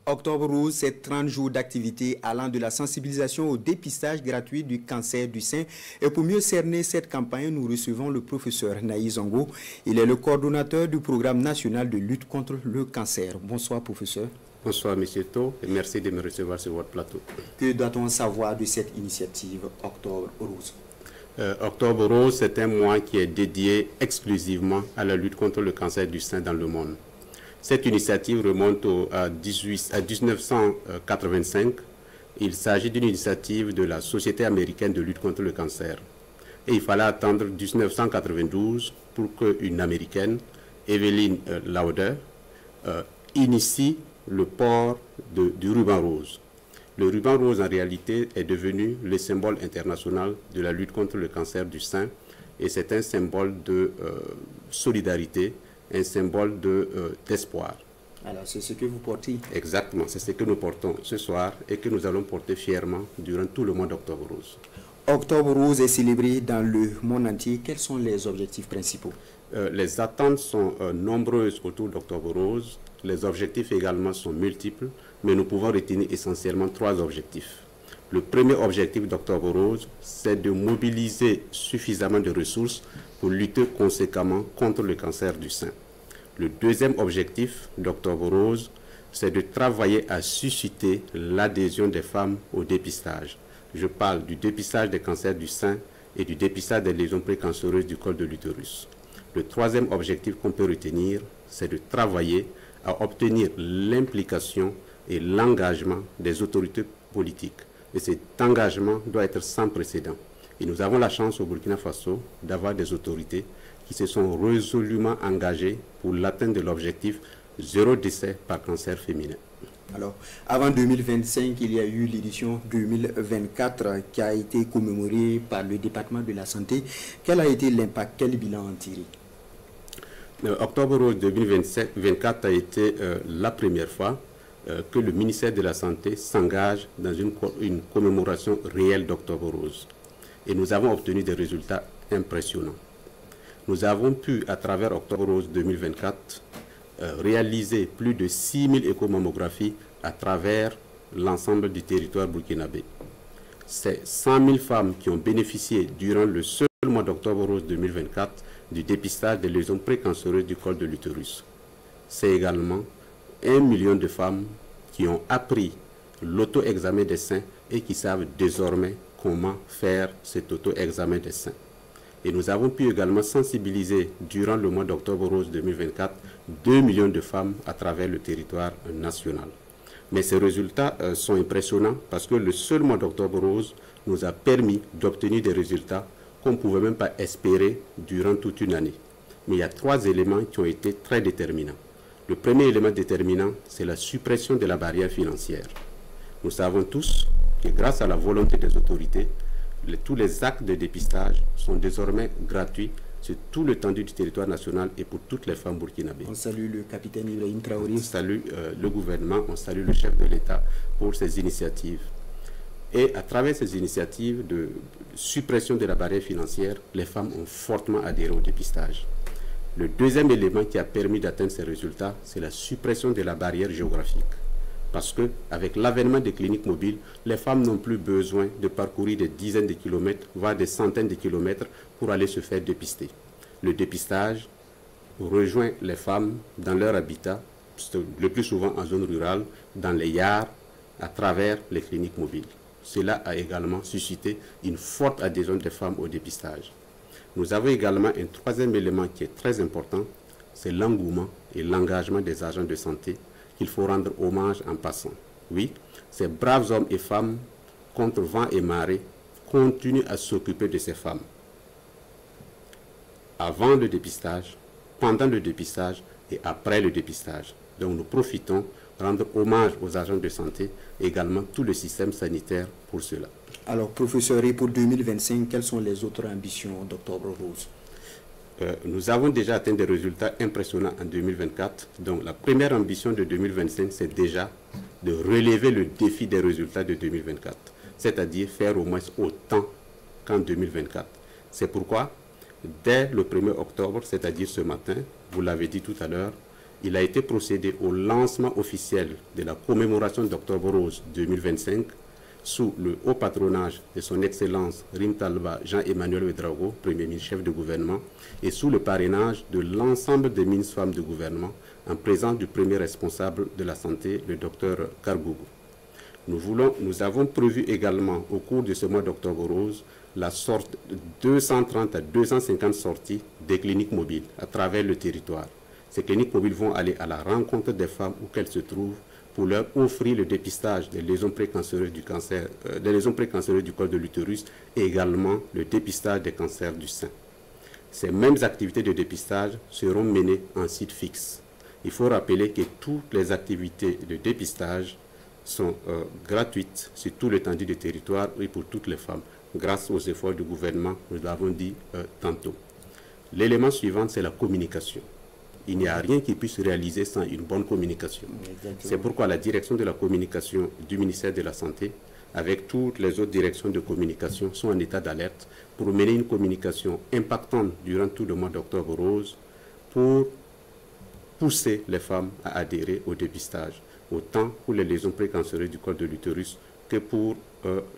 Octobre Rose, c'est 30 jours d'activité allant de la sensibilisation au dépistage gratuit du cancer du sein. Et pour mieux cerner cette campagne, nous recevons le professeur Naï Zongo. Il est le coordonnateur du programme national de lutte contre le cancer. Bonsoir, professeur. Bonsoir, M. To, et merci de me recevoir sur votre plateau. Que doit-on savoir de cette initiative Octobre Rose? Octobre Rose, c'est un mois qui est dédié exclusivement à la lutte contre le cancer du sein dans le monde. Cette initiative remonte à 1985. Il s'agit d'une initiative de la Société américaine de lutte contre le cancer. Et il fallait attendre 1992 pour qu'une Américaine, Evelyn Lauder, initie le port du ruban rose. Le ruban rose, en réalité, est devenu le symbole international de la lutte contre le cancer du sein. Et c'est un symbole de solidarité, un symbole d'espoir. Alors, c'est ce que vous portez? Exactement, c'est ce que nous portons ce soir et que nous allons porter fièrement durant tout le mois d'Octobre Rose. Octobre Rose est célébré dans le monde entier. Quels sont les objectifs principaux? Les attentes sont nombreuses autour d'Octobre Rose. Les objectifs également sont multiples, mais nous pouvons retenir essentiellement 3 objectifs. Le premier objectif d'Octobre Rose, c'est de mobiliser suffisamment de ressources pour lutter conséquemment contre le cancer du sein. Le deuxième objectif d'Octobre Rose, c'est de travailler à susciter l'adhésion des femmes au dépistage. Je parle du dépistage des cancers du sein et du dépistage des lésions précancéreuses du col de l'utérus. Le troisième objectif qu'on peut retenir, c'est de travailler à obtenir l'implication et l'engagement des autorités politiques. Et cet engagement doit être sans précédent. Et nous avons la chance au Burkina Faso d'avoir des autorités qui se sont résolument engagées pour l'atteinte de l'objectif 0 décès par cancer féminin. Alors, avant 2025, il y a eu l'édition 2024 qui a été commémorée par le département de la santé. Quel a été l'impact, quel bilan en tiré? Octobre Rose 2024 a été la première fois que le ministère de la Santé s'engage dans une commémoration réelle d'Octobre Rose. Et nous avons obtenu des résultats impressionnants. Nous avons pu, à travers Octobre Rose 2024, réaliser plus de 6000 écomammographies à travers l'ensemble du territoire burkinabé. C'est 100 000 femmes qui ont bénéficié durant le seul mois d'Octobre Rose 2024 du dépistage des lésions précancéreuses du col de l'utérus. C'est également 1 million de femmes qui ont appris l'auto-examen des seins et qui savent désormais comment faire cet auto-examen des seins. Et nous avons pu également sensibiliser durant le mois d'Octobre Rose 2024 2 millions de femmes à travers le territoire national. Mais ces résultats sont impressionnants parce que le seul mois d'Octobre Rose nous a permis d'obtenir des résultats qu'on ne pouvait même pas espérer durant toute une année. Mais il y a 3 éléments qui ont été très déterminants. Le premier élément déterminant, c'est la suppression de la barrière financière. Nous savons tous que grâce à la volonté des autorités, tous les actes de dépistage sont désormais gratuits sur tout l'étendue du territoire national et pour toutes les femmes burkinabées. On salue le capitaine Ibrahim Traoré. On salue le gouvernement, on salue le chef de l'État pour ces initiatives. Et à travers ces initiatives de suppression de la barrière financière, les femmes ont fortement adhéré au dépistage. Le deuxième élément qui a permis d'atteindre ces résultats, c'est la suppression de la barrière géographique. Parce qu'avec l'avènement des cliniques mobiles, les femmes n'ont plus besoin de parcourir des dizaines de kilomètres, voire des centaines de kilomètres pour aller se faire dépister. Le dépistage rejoint les femmes dans leur habitat, le plus souvent en zone rurale, dans les yards, à travers les cliniques mobiles. Cela a également suscité une forte adhésion des femmes au dépistage. Nous avons également un troisième élément qui est très important, c'est l'engouement et l'engagement des agents de santé qu'il faut rendre hommage en passant. Oui, ces braves hommes et femmes, contre vent et marée, continuent à s'occuper de ces femmes. Avant le dépistage, pendant le dépistage et après le dépistage. Donc nous profitons de rendre hommage aux agents de santé et également tout le système sanitaire pour cela. Alors, professeur, et pour 2025, quelles sont les autres ambitions d'Octobre Rose? Nous avons déjà atteint des résultats impressionnants en 2024. Donc la première ambition de 2025, c'est déjà de relever le défi des résultats de 2024. C'est-à-dire faire au moins autant qu'en 2024. C'est pourquoi, dès le 1er octobre, c'est-à-dire ce matin, vous l'avez dit tout à l'heure, il a été procédé au lancement officiel de la commémoration d'Octobre Rose 2025 sous le haut patronage de son Excellence Rim Talba Jean-Emmanuel Ouédraogo, Premier ministre chef de gouvernement, et sous le parrainage de l'ensemble des ministres femmes de gouvernement, en présence du premier responsable de la santé, le Dr Kargougou. Nous avons prévu également, au cours de ce mois d'Octobre Rose, la sorte de 230 à 250 sorties des cliniques mobiles à travers le territoire. Ces cliniques mobiles vont aller à la rencontre des femmes où qu'elles se trouvent pour leur offrir le dépistage des lésions précancéreuses du cancer, des lésions précancéreuses du col de l'utérus et également le dépistage des cancers du sein. Ces mêmes activités de dépistage seront menées en site fixe. Il faut rappeler que toutes les activités de dépistage sont gratuites sur tout l'étendue du territoire et pour toutes les femmes, grâce aux efforts du gouvernement, nous l'avons dit tantôt. L'élément suivant, c'est la communication. Il n'y a rien qui puisse se réaliser sans une bonne communication. C'est pourquoi la direction de la communication du ministère de la Santé, avec toutes les autres directions de communication, sont en état d'alerte pour mener une communication impactante durant tout le mois d'Octobre Rose pour pousser les femmes à adhérer au dépistage, autant pour les lésions précancéreuses du col de l'utérus que pour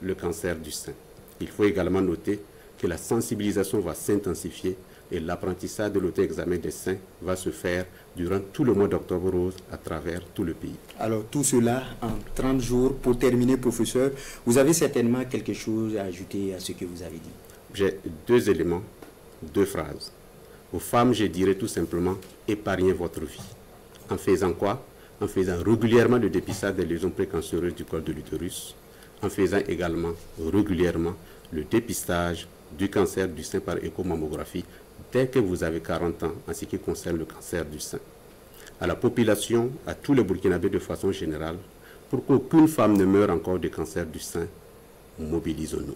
le cancer du sein. Il faut également noter que la sensibilisation va s'intensifier et l'apprentissage de l'auto-examen des seins va se faire durant tout le mois d'Octobre Rose à travers tout le pays. Alors tout cela en 30 jours. Pour terminer, professeur, vous avez certainement quelque chose à ajouter à ce que vous avez dit? J'ai 2 éléments, 2 phrases. Aux femmes, je dirais tout simplement, épargnez votre vie. En faisant quoi? En faisant régulièrement le dépistage des lésions précancéreuses du col de l'utérus, en faisant également régulièrement le dépistage du cancer du sein par échomammographie dès que vous avez 40 ans en ce qui concerne le cancer du sein. À la population, à tous les Burkinabés de façon générale, pour qu'aucune femme ne meure encore de cancer du sein, mobilisons-nous.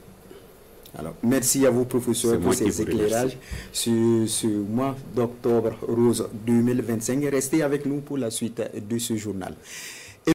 Alors, merci à vous, professeur, pour ces éclairages sur ce mois d'Octobre Rose 2025. Restez avec nous pour la suite de ce journal.